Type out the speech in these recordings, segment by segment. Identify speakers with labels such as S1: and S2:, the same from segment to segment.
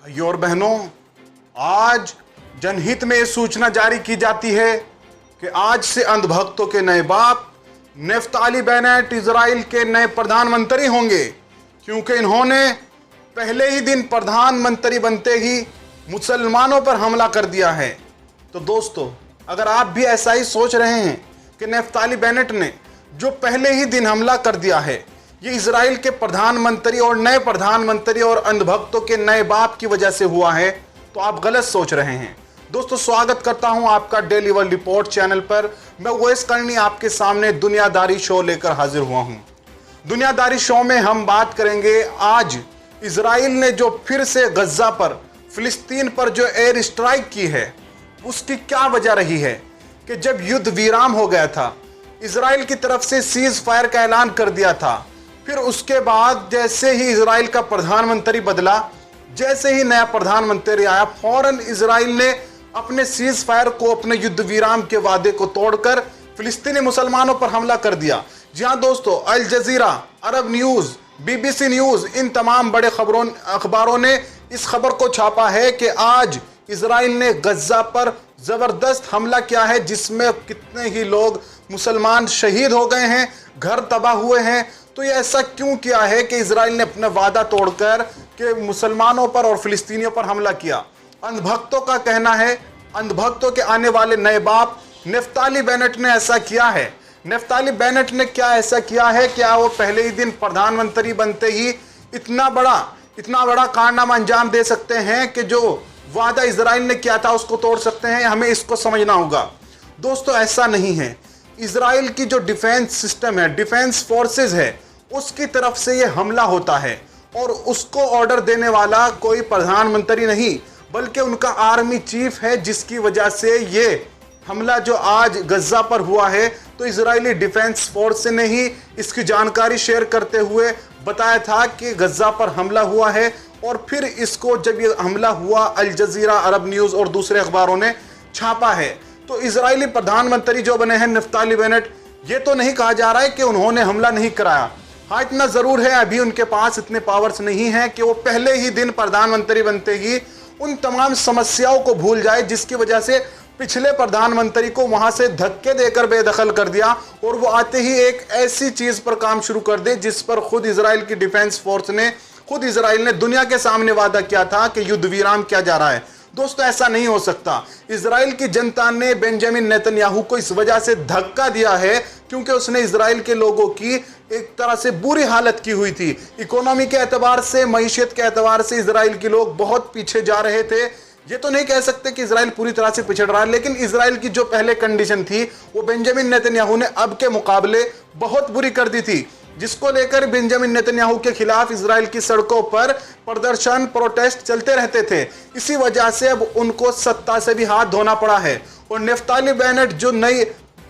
S1: भाइयों और बहनों, आज जनहित में सूचना जारी की जाती है कि आज से अंधभक्तों के नए बाप नफ्ताली बेनेट इजराइल के नए प्रधानमंत्री होंगे, क्योंकि इन्होंने पहले ही दिन प्रधानमंत्री बनते ही मुसलमानों पर हमला कर दिया है। तो दोस्तों, अगर आप भी ऐसा ही सोच रहे हैं कि नफ्ताली बेनेट ने जो पहले ही दिन हमला कर दिया है ये इजराइल के प्रधानमंत्री और नए प्रधानमंत्री और अंधभक्तों के नए बाप की वजह से हुआ है, तो आप गलत सोच रहे हैं। दोस्तों, स्वागत करता हूं आपका डेली वर्ल्ड रिपोर्ट चैनल पर। मैं उवैस करनी आपके सामने दुनियादारी शो लेकर हाजिर हुआ हूं। दुनियादारी शो में हम बात करेंगे आज इजराइल ने जो फिर से गज्जा पर, फिलिस्तीन पर जो एयर स्ट्राइक की है उसकी क्या वजह रही है कि जब युद्ध विराम हो गया था, इजराइल की तरफ से सीज फायर का ऐलान कर दिया था, फिर उसके बाद जैसे ही इजराइल का प्रधानमंत्री बदला, जैसे ही नया प्रधानमंत्री आया, फौरन इजराइल ने अपने सीज फायर को, अपने युद्ध विराम के वादे को तोड़कर फिलिस्तीनी मुसलमानों पर हमला कर दिया। जी हाँ दोस्तों, अल जजीरा, अरब न्यूज, BBC न्यूज, इन तमाम बड़े अखबारों ने इस खबर को छापा है कि आज इजराइल ने गज्जा पर जबरदस्त हमला किया है, जिसमें कितने ही लोग मुसलमान शहीद हो गए हैं, घर तबाह हुए हैं। तो ये ऐसा क्यों किया है कि इजराइल ने अपना वादा तोड़कर के मुसलमानों पर और फिलिस्तीनियों पर हमला किया? अंधभक्तों का कहना है, अंधभक्तों के आने वाले नए बाप नफ्ताली बेनेट ने ऐसा किया है। नफ्ताली बेनेट ने क्या ऐसा किया है? क्या वो पहले ही दिन प्रधानमंत्री बनते ही इतना बड़ा कारनामा अंजाम दे सकते हैं कि जो वादा इजराइल ने किया था उसको तोड़ सकते हैं? हमें इसको समझना होगा। दोस्तों, ऐसा नहीं है। इजराइल की जो डिफेंस सिस्टम है, डिफेंस फोर्सेस है, उसकी तरफ से ये हमला होता है और उसको ऑर्डर देने वाला कोई प्रधानमंत्री नहीं बल्कि उनका आर्मी चीफ है, जिसकी वजह से ये हमला जो आज गज्जा पर हुआ है, तो इजरायली डिफेंस फोर्स ने ही इसकी जानकारी शेयर करते हुए बताया था कि गज्जा पर हमला हुआ है। और फिर इसको जब ये हमला हुआ, अल जजीरा, अरब न्यूज और दूसरे अखबारों ने छापा है। तो इजरायली प्रधानमंत्री जो बने हैं नफ्ताली बेनेट, ये तो नहीं कहा जा रहा है कि उन्होंने हमला नहीं कराया। हाँ, इतना जरूर है, अभी उनके पास इतने पावर्स नहीं है कि वो पहले ही दिन प्रधानमंत्री बनते ही उन तमाम समस्याओं को भूल जाए जिसकी वजह से पिछले प्रधानमंत्री को वहां से धक्के देकर बेदखल कर दिया और वो आते ही एक ऐसी चीज पर काम शुरू कर दे जिस पर खुद इजराइल की डिफेंस फोर्स ने, खुद इजराइल ने दुनिया के सामने वादा किया था कि युद्ध विराम किया जा रहा है। दोस्तों, ऐसा नहीं हो सकता। इजराइल की जनता ने बेंजामिन नेतन्याहू को इस वजह से धक्का दिया है क्योंकि उसने इजराइल के लोगों की एक तरह से बुरी हालत की हुई थी। इकोनॉमी के एतबार से, मईशत के एतबार से इजराइल के लोग बहुत पीछे जा रहे थे। ये तो नहीं कह सकते कि इजराइल पूरी तरह से पिछड़ रहा है, लेकिन इजराइल की जो पहले कंडीशन थी वो बेंजामिन नेतन्याहू ने अब के मुकाबले बहुत बुरी कर दी थी, जिसको लेकर बेंजामिन नेतन्याहू के खिलाफ इजराइल की सड़कों पर प्रदर्शन, प्रोटेस्ट चलते रहते थे। इसी वजह से अब उनको सत्ता से भी हाथ धोना पड़ा है। और नफ्ताली बेनेट जो नई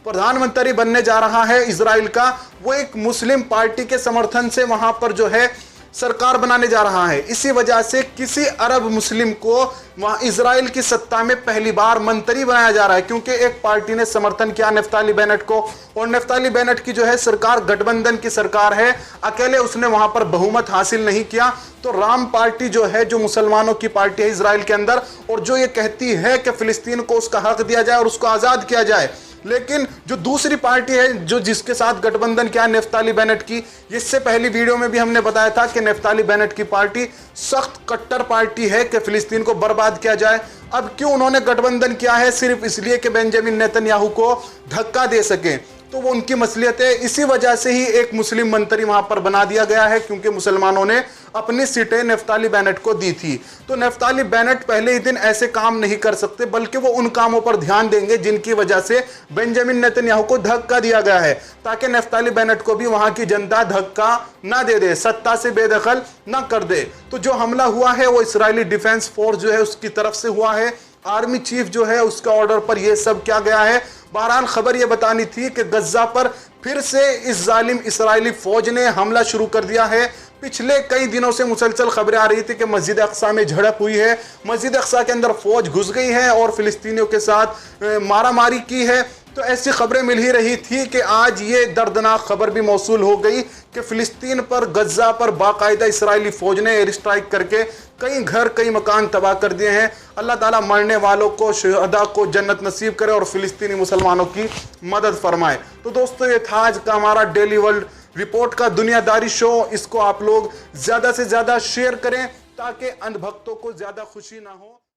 S1: प्रधानमंत्री बनने जा रहा है इजराइल का, वो एक मुस्लिम पार्टी के समर्थन से वहां पर जो है सरकार बनाने जा रहा है। इसी वजह से किसी अरब मुस्लिम को वहां इजराइल की सत्ता में पहली बार मंत्री बनाया जा रहा है, क्योंकि एक पार्टी ने समर्थन किया नफ्ताली बेनेट को। और नफ्ताली बेनेट की जो है सरकार गठबंधन की सरकार है, अकेले उसने वहां पर बहुमत हासिल नहीं किया। तो राम पार्टी जो है, जो मुसलमानों की पार्टी है इजराइल के अंदर, और जो ये कहती है कि फिलिस्तीन को उसका हक दिया जाए और उसको आजाद किया जाए, लेकिन जो दूसरी पार्टी है जो जिसके साथ गठबंधन किया नफ्ताली बेनेट की, इससे पहली वीडियो में भी हमने बताया था कि नफ्ताली बेनेट की पार्टी सख्त कट्टर पार्टी है कि फिलिस्तीन को बर्बाद किया जाए। अब क्यों उन्होंने गठबंधन किया है? सिर्फ इसलिए कि बेंजामिन नेतन्याहू को धक्का दे सके, तो वो उनकी मसलियत है। इसी वजह से ही एक मुस्लिम मंत्री वहां पर बना दिया गया है, क्योंकि मुसलमानों ने अपनी सीटें नफ्ताली बेनेट को दी थी। तो नफ्ताली बेनेट पहले ही दिन ऐसे काम नहीं कर सकते, बल्कि वो उन कामों पर ध्यान देंगे जिनकी वजह से बेंजामिन नेतन्याहू को धक्का दिया गया है, ताकि नफ्ताली बेनेट को भी वहां की जनता धक्का ना दे दे, सत्ता से बेदखल ना कर दे। तो जो हमला हुआ है वो इजरायली डिफेंस फोर्स जो है उसकी तरफ से हुआ है। आर्मी चीफ जो है उसका ऑर्डर पर यह सब किया गया है। बहरहाल खबर यह बतानी थी कि गज्जा पर फिर से इस जालिम इस्राएली फौज ने हमला शुरू कर दिया है। पिछले कई दिनों से मुसलसल खबरें आ रही थी कि मस्जिद अक्सा में झड़प हुई है, मस्जिद अक्सा के अंदर फौज घुस गई है और फिलिस्तीनियों के साथ मारामारी की है। तो ऐसी खबरें मिल ही रही थी कि आज ये दर्दनाक खबर भी मौसूल हो गई कि फिलिस्तीन पर, गज्जा पर बाकायदा इस्राएली फौज ने एयर स्ट्राइक करके कई घर, कई मकान तबाह कर दिए हैं। अल्लाह ताला मरने वालों को, शहदा को जन्नत नसीब करे और फिलिस्तीनी मुसलमानों की मदद फरमाए। तो दोस्तों, ये था आज का हमारा डेली वर्ल्ड रिपोर्ट का दुनियादारी शो। इसको आप लोग ज्यादा से ज्यादा शेयर करें ताकि अंधभक्तों को ज्यादा खुशी ना हो।